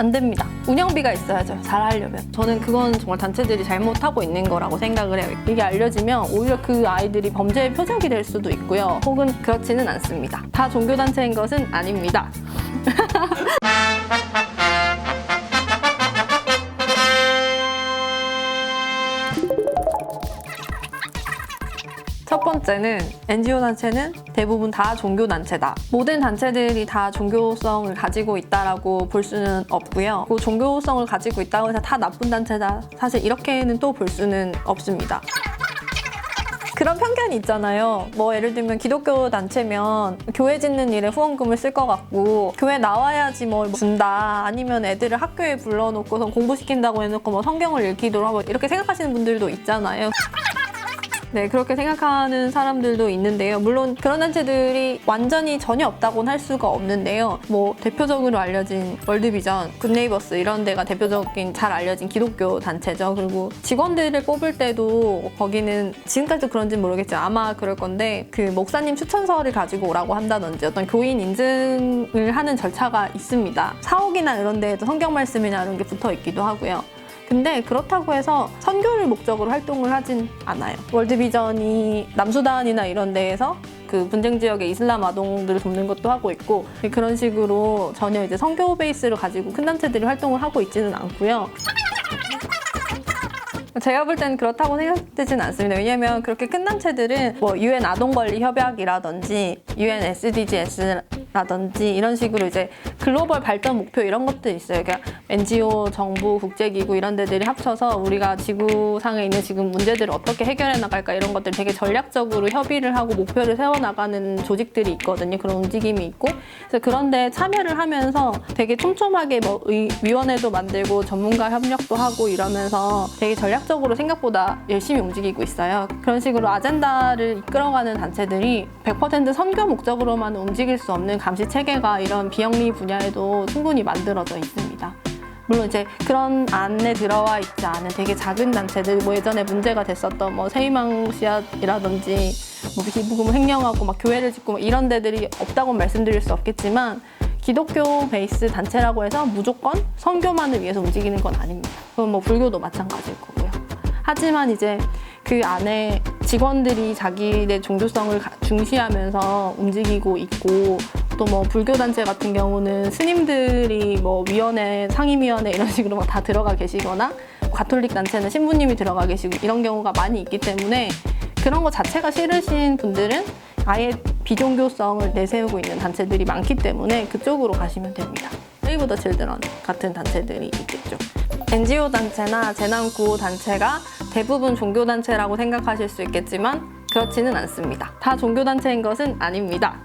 안 됩니다. 운영비가 있어야죠. 잘 하려면. 저는 그건 정말 단체들이 잘못하고 있는 거라고 생각을 해요. 이게 알려지면 오히려 그 아이들이 범죄의 표적이 될 수도 있고요. 혹은 그렇지는 않습니다. 다 종교단체인 것은 아닙니다. 첫 번째는 NGO 단체는 대부분 다 종교 단체다. 모든 단체들이 다 종교성을 가지고 있다라고 볼 수는 없고요. 그 종교성을 가지고 있다고 해서 다 나쁜 단체다. 사실 이렇게는 또 볼 수는 없습니다. 그런 편견이 있잖아요. 뭐 예를 들면 기독교 단체면 교회 짓는 일에 후원금을 쓸 것 같고 교회 나와야지 뭘 준다. 아니면 애들을 학교에 불러놓고서 공부시킨다고 해놓고 뭐 성경을 읽기도 하고 이렇게 생각하시는 분들도 있잖아요. 네, 그렇게 생각하는 사람들도 있는데요. 물론 그런 단체들이 완전히 전혀 없다고는 할 수가 없는데요. 뭐 대표적으로 알려진 월드비전, 굿네이버스 이런 데가 대표적인 잘 알려진 기독교 단체죠. 그리고 직원들을 뽑을 때도 거기는 지금까지도 그런지는 모르겠지만 아마 그럴 건데 그 목사님 추천서를 가지고 오라고 한다든지 어떤 교인 인증을 하는 절차가 있습니다. 사옥이나 이런 데에도 성경 말씀이나 이런 게 붙어 있기도 하고요. 근데 그렇다고 해서 선교를 목적으로 활동을 하진 않아요. 월드비전이 남수단이나 이런 데에서 그 분쟁 지역의 이슬람 아동들을 돕는 것도 하고 있고 그런 식으로 전혀 이제 선교 베이스를 가지고 큰 단체들이 활동을 하고 있지는 않고요. 제가 볼 때는 그렇다고 생각되진 않습니다. 왜냐면 그렇게 큰 단체들은 뭐 UN 아동권리 협약이라든지 UN SDGs라든지 이런 식으로 이제 글로벌 발전 목표 이런 것들이 있어요. 그러니까 NGO, 정부, 국제기구 이런 데들이 합쳐서 우리가 지구상에 있는 지금 문제들을 어떻게 해결해 나갈까 이런 것들 되게 전략적으로 협의를 하고 목표를 세워나가는 조직들이 있거든요. 그런 움직임이 있고 그래서 그런 데 참여를 하면서 되게 촘촘하게 뭐 위원회도 만들고 전문가 협력도 하고 이러면서 되게 전략적으로 생각보다 열심히 움직이고 있어요. 그런 식으로 아젠다를 이끌어가는 단체들이 100% 선교 목적으로만 움직일 수 없는 감시 체계가 이런 비영리 분야에도 충분히 만들어져 있습니다. 물론 이제 그런 안에 들어와 있지 않은 되게 작은 단체들, 뭐 예전에 문제가 됐었던 뭐 세희망 씨앗이라든지 뭐 기부금을 횡령하고 막 교회를 짓고 막 이런 데들이 없다고 말씀드릴 수 없겠지만 기독교 베이스 단체라고 해서 무조건 선교만을 위해서 움직이는 건 아닙니다. 그건 뭐 불교도 마찬가지일 거고요. 하지만 이제 그 안에 직원들이 자기네 종교성을 중시하면서 움직이고 있고 또 뭐 불교 단체 같은 경우는 스님들이 뭐 위원회, 상임위원회 이런 식으로 막 다 들어가 계시거나 가톨릭 단체는 신부님이 들어가 계시고 이런 경우가 많이 있기 때문에 그런 거 자체가 싫으신 분들은 아예 비종교성을 내세우고 있는 단체들이 많기 때문에 그쪽으로 가시면 됩니다. 세이브 더 칠드런 같은 단체들이 있겠죠. NGO 단체나 재난구호 단체가 대부분 종교단체라고 생각하실 수 있겠지만 그렇지는 않습니다. 다 종교단체인 것은 아닙니다.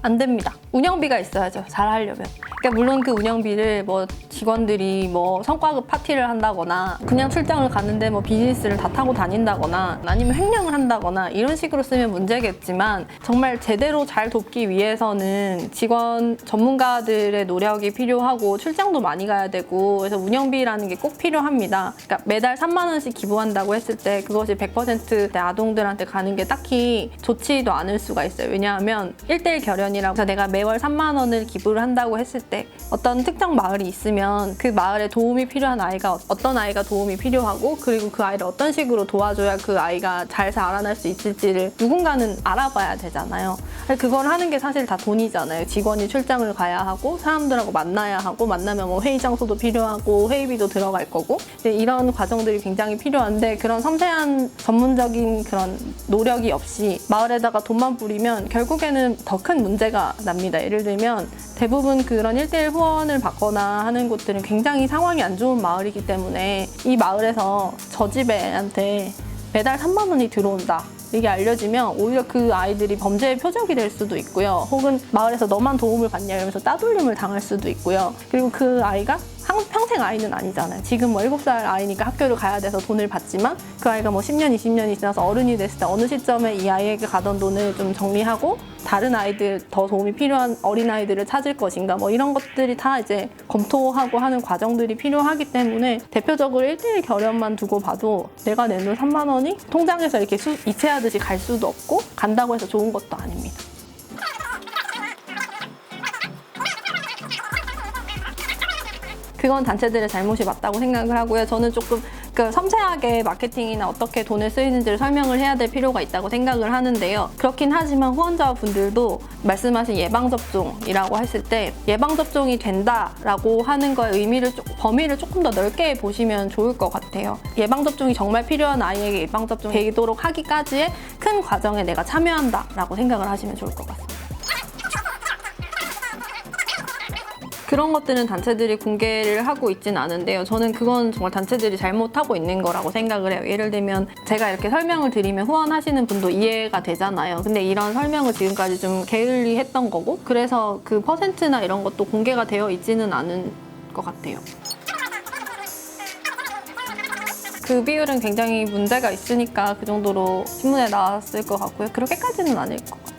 안 됩니다. 운영비가 있어야죠. 잘 하려면. 그러니까 물론 그 운영비를 뭐 직원들이 뭐 성과급 파티를 한다거나 그냥 출장을 가는데 뭐 비즈니스를 다 타고 다닌다거나 아니면 횡령을 한다거나 이런 식으로 쓰면 문제겠지만 정말 제대로 잘 돕기 위해서는 직원 전문가들의 노력이 필요하고 출장도 많이 가야 되고 그래서 운영비라는 게 꼭 필요합니다. 그러니까 매달 3만 원씩 기부한다고 했을 때 그것이 100% 아동들한테 가는 게 딱히 좋지도 않을 수가 있어요. 왜냐하면 1:1 결연이라고 해서 내가 매월 3만 원을 기부를 한다고 했을 때 어떤 특정 마을이 있으면 그 마을에 도움이 필요한 아이가 어떤 아이가 도움이 필요하고 그리고 그 아이를 어떤 식으로 도와줘야 그 아이가 잘 자라날 수 있을지를 누군가는 알아봐야 되잖아요. 그걸 하는 게 사실 다 돈이잖아요. 직원이 출장을 가야 하고 사람들하고 만나야 하고 만나면 뭐 회의 장소도 필요하고 회의비도 들어갈 거고 이런 과정들이 굉장히 필요한데 그런 섬세한 전문적인 그런 노력이 없이 마을에다가 돈만 뿌리면 결국에는 더 큰 문제가 납니다. 예를 들면 대부분 그런 1:1 후원을 받거나 하는 곳들은 굉장히 상황이 안 좋은 마을이기 때문에 이 마을에서 저 집 애한테 매달 3만 원이 들어온다. 이게 알려지면 오히려 그 아이들이 범죄의 표적이 될 수도 있고요. 혹은 마을에서 너만 도움을 받냐 이러면서 따돌림을 당할 수도 있고요. 그리고 그 아이가 평생 아이는 아니잖아요. 지금 뭐 7살 아이니까 학교를 가야 돼서 돈을 받지만 그 아이가 뭐 10년, 20년이 지나서 어른이 됐을 때 어느 시점에 이 아이에게 가던 돈을 좀 정리하고 다른 아이들, 더 도움이 필요한 어린아이들을 찾을 것인가 뭐 이런 것들이 다 이제 검토하고 하는 과정들이 필요하기 때문에 대표적으로 1:1 결연만 두고 봐도 내가 내놓은 3만 원이 통장에서 이렇게 이체하듯이 갈 수도 없고 간다고 해서 좋은 것도 아닙니다. 그건 단체들의 잘못이 맞다고 생각을 하고요. 저는 조금 섬세하게 마케팅이나 어떻게 돈을 쓰이는지를 설명을 해야 될 필요가 있다고 생각을 하는데요. 그렇긴 하지만 후원자분들도 말씀하신 예방접종이라고 했을 때 예방접종이 된다라고 하는 거의 의미를 범위를 조금 더 넓게 보시면 좋을 것 같아요. 예방접종이 정말 필요한 아이에게 예방접종이 되도록 하기까지의 큰 과정에 내가 참여한다라고 생각을 하시면 좋을 것 같습니다. 그런 것들은 단체들이 공개를 하고 있진 않은데요. 저는 그건 정말 단체들이 잘못하고 있는 거라고 생각을 해요. 예를 들면 제가 이렇게 설명을 드리면 후원하시는 분도 이해가 되잖아요. 근데 이런 설명을 지금까지 좀 게을리 했던 거고, 그래서 그 퍼센트나 이런 것도 공개가 되어 있지는 않은 것 같아요. 그 비율은 굉장히 문제가 있으니까 그 정도로 신문에 나왔을 것 같고요. 그렇게까지는 아닐 것 같아요.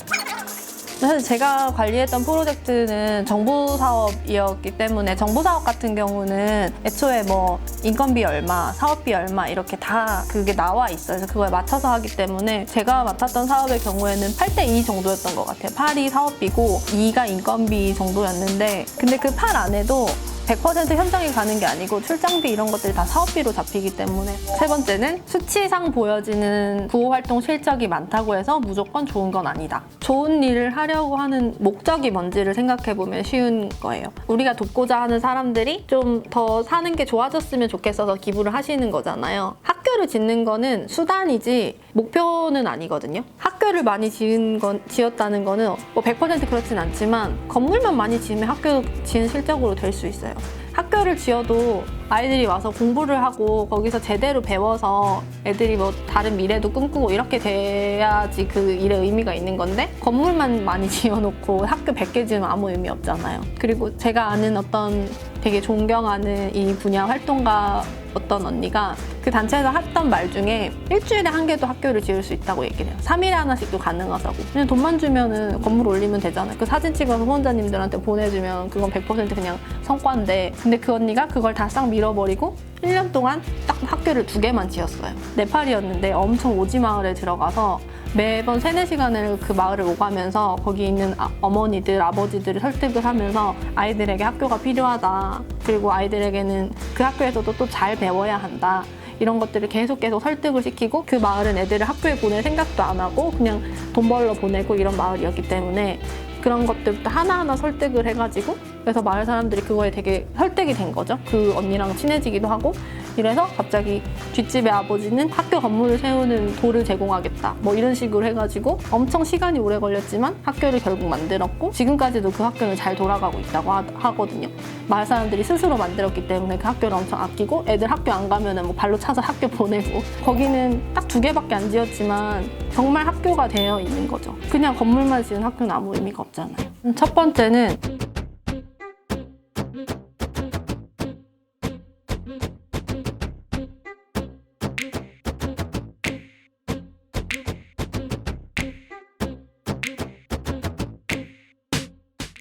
사실 제가 관리했던 프로젝트는 정부 사업이었기 때문에 정부 사업 같은 경우는 애초에 뭐 인건비 얼마, 사업비 얼마 이렇게 다 그게 나와 있어요. 그래서 그거에 맞춰서 하기 때문에 제가 맡았던 사업의 경우에는 8:2 정도였던 것 같아요. 8이 사업비고 2가 인건비 정도였는데, 근데 그 8 안에도 100% 현장에 가는 게 아니고 출장비 이런 것들이 다 사업비로 잡히기 때문에. 세 번째는 수치상 보여지는 구호활동 실적이 많다고 해서 무조건 좋은 건 아니다. 좋은 일을 하려고 하는 목적이 뭔지를 생각해보면 쉬운 거예요. 우리가 돕고자 하는 사람들이 좀 더 사는 게 좋아졌으면 좋겠어서 기부를 하시는 거잖아요. 학교를 짓는 거는 수단이지 목표는 아니거든요. 학교를 많이 지었다는 거는 뭐 100% 그렇진 않지만 건물만 많이 지으면 학교 지은 실적으로 될 수 있어요. 학교를 지어도 아이들이 와서 공부를 하고 거기서 제대로 배워서 애들이 뭐 다른 미래도 꿈꾸고 이렇게 돼야지 그 일의 의미가 있는 건데, 건물만 많이 지어놓고 학교 100개 지으면 아무 의미 없잖아요. 그리고 제가 아는 어떤 되게 존경하는 이 분야 활동가 어떤 언니가 그 단체에서 했던 말 중에 일주일에 한 개도 학교를 지을 수 있다고 얘기를 해요. 3일에 하나씩도 가능하다고. 그냥 돈만 주면은 건물 올리면 되잖아요. 그 사진 찍어서 후원자님들한테 보내주면 그건 100% 그냥 성과인데, 근데 그 언니가 그걸 다 싹 밀어버리고 1년 동안 딱 학교를 2개만 지었어요. 네팔이었는데 엄청 오지 마을에 들어가서 매번 3-4시간을 그 마을을 오가면서 거기 있는 어머니들, 아버지들을 설득을 하면서 아이들에게 학교가 필요하다. 그리고 아이들에게는 그 학교에서도 또 잘 배워야 한다. 이런 것들을 계속 설득을 시키고, 그 마을은 애들을 학교에 보낼 생각도 안 하고 그냥 돈 벌러 보내고 이런 마을이었기 때문에 그런 것들부터 하나하나 설득을 해가지고, 그래서 마을 사람들이 그거에 되게 설득이 된 거죠. 그 언니랑 친해지기도 하고. 이래서 갑자기 뒷집의 아버지는 학교 건물을 세우는 돌을 제공하겠다 뭐 이런 식으로 해가지고 엄청 시간이 오래 걸렸지만 학교를 결국 만들었고, 지금까지도 그 학교는 잘 돌아가고 있다고 하거든요. 마을 사람들이 스스로 만들었기 때문에 그 학교를 엄청 아끼고, 애들 학교 안 가면은 뭐 발로 차서 학교 보내고. 거기는 딱 2개밖에 안 지었지만 정말 학교가 되어 있는 거죠. 그냥 건물만 지은 학교는 아무 의미가 없잖아요. 첫 번째는